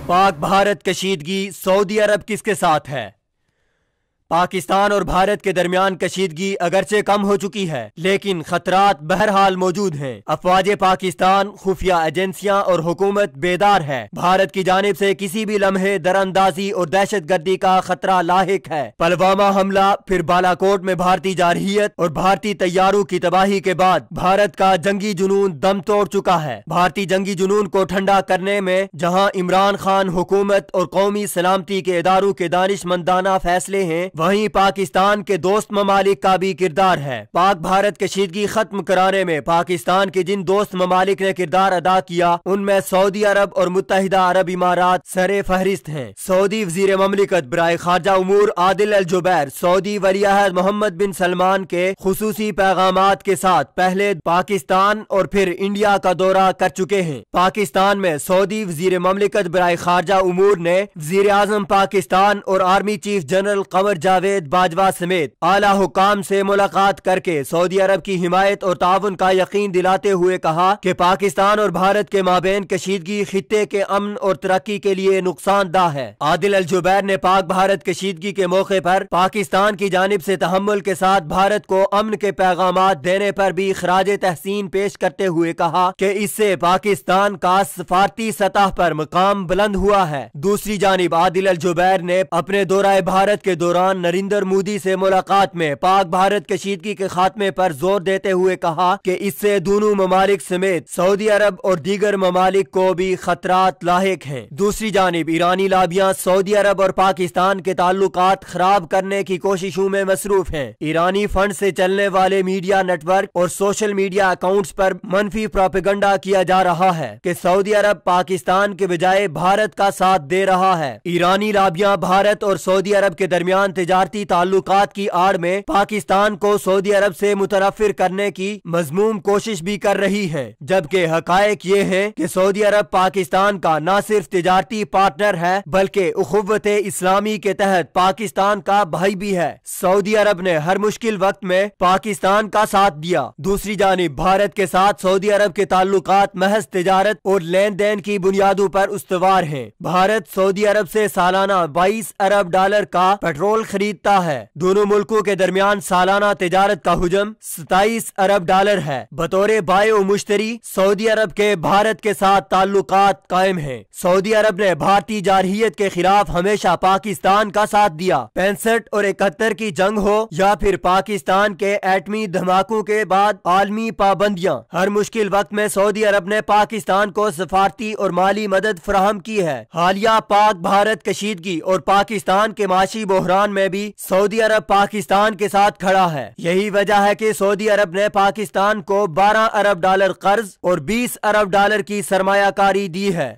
Pak Bharat कशीदगी Saudi अरब किसके साथ है? पाकिस्तान और भारत के दरमियान कशीदगी अगरचे कम हो चुकी है, लेकिन खतरात बहरहाल मौजूद हैं। अफवाज पाकिस्तान, खुफिया एजेंसियां और हुकूमत बेदार है। भारत की जानिब से किसी भी लम्हे दरअंदाजी और दहशत गर्दी का खतरा लाहिक है। पुलवामा हमला, फिर बालाकोट में भारतीय जारहियत और भारतीय तैयारों की तबाही के बाद भारत का जंगी जुनून दम तोड़ चुका है। भारतीय जंगी जुनून को ठंडा करने में जहाँ इमरान खान हुकूमत और कौमी सलामती के इदारों के दानिशमंदाना फैसले हैं, वहीं पाकिस्तान के दोस्त ममालिक का भी किरदार है। पाक भारत कशीदगी खत्म कराने में पाकिस्तान के जिन दोस्त ममालिक ने किरदार अदा किया, उनमें सऊदी अरब और मुत्तहिदा अरब इमारात सरे फहरिस्त हैं। सऊदी वजीर ममलिकत बराए खारजा उमूर आदिल अल जुबैर सऊदी वलीअहद मोहम्मद बिन सलमान के खुसूसी पैगामात के साथ पहले पाकिस्तान और फिर इंडिया का दौरा कर चुके हैं। पाकिस्तान में सऊदी वजीर ममलिकत बराए खारजा उमूर ने वजीर आजम पाकिस्तान और army chief general Qamar Javed Bajwa समेत आला हुकाम से मुलाकात करके सऊदी अरब की हिमायत और ताउन का यकीन दिलाते हुए कहा कि पाकिस्तान और भारत के माबेन कशीदगी खित्ते के अमन और तरक्की के लिए नुकसानदा है। आदिल अल जुबैर ने पाक भारत कशीदगी के मौके पर पाकिस्तान की जानिब से तहम्मुल के साथ भारत को अमन के पैगामात देने पर भी खराज तहसीन पेश करते हुए कहा कि इससे पाकिस्तान का सफारती सतह पर मकाम बुलंद हुआ है। दूसरी जानिब आदिल अल जुबैर ने अपने दौराए भारत के दौरान नरेंद्र मोदी से मुलाकात में पाक भारत कशीदगी के खात्मे पर जोर देते हुए कहा कि इससे दोनों ममालिक समेत सऊदी अरब और दीगर ममालिक को भी खतरात लाहिक हैं। दूसरी जानिब ईरानी लाबियां सऊदी अरब और पाकिस्तान के ताल्लुकात खराब करने की कोशिशों में मसरूफ हैं। ईरानी फंड से चलने वाले मीडिया नेटवर्क और सोशल मीडिया अकाउंट्स पर मनफी प्रोपेगेंडा किया जा रहा है कि सऊदी अरब पाकिस्तान के बजाय भारत का साथ दे रहा है। ईरानी लाबियां भारत और सऊदी अरब के दरमियान तिजारती ताल्लुकात की आड़ में पाकिस्तान को सऊदी अरब से मुतनफिर करने की मजमूम कोशिश भी कर रही है, जबकि हकायक ये है कि सऊदी अरब पाकिस्तान का न सिर्फ तिजारती पार्टनर है बल्कि उखुव्वत इस्लामी के तहत पाकिस्तान का भाई भी है। सऊदी अरब ने हर मुश्किल वक्त में पाकिस्तान का साथ दिया। दूसरी जानिब भारत के साथ सऊदी अरब के ताल्लुकात महज तिजारत और लेन देन की बुनियादों पर उस्तवार हैं। भारत सऊदी अरब से सालाना 22 अरब डॉलर का पेट्रोल खरीदता है। दोनों मुल्कों के दरमियान सालाना तिजारत का हुजम 27 अरब डॉलर है। बतौर बायो मुश्तरी सऊदी अरब के भारत के साथ ताल्लुकात कायम हैं। सऊदी अरब ने भारतीय जारहियत के खिलाफ हमेशा पाकिस्तान का साथ दिया। 65 और 71 की जंग हो या फिर पाकिस्तान के एटमी धमाकों के बाद आलमी पाबंदियां, हर मुश्किल वक्त में सऊदी अरब ने पाकिस्तान को सफारती और माली मदद फराहम की है। हालिया पाक भारत कशीदगी और पाकिस्तान के माशी बहरान में भी सऊदी अरब पाकिस्तान के साथ खड़ा है। यही वजह है कि सऊदी अरब ने पाकिस्तान को 12 अरब डॉलर कर्ज और 20 अरब डॉलर की सरमायाकारी दी है।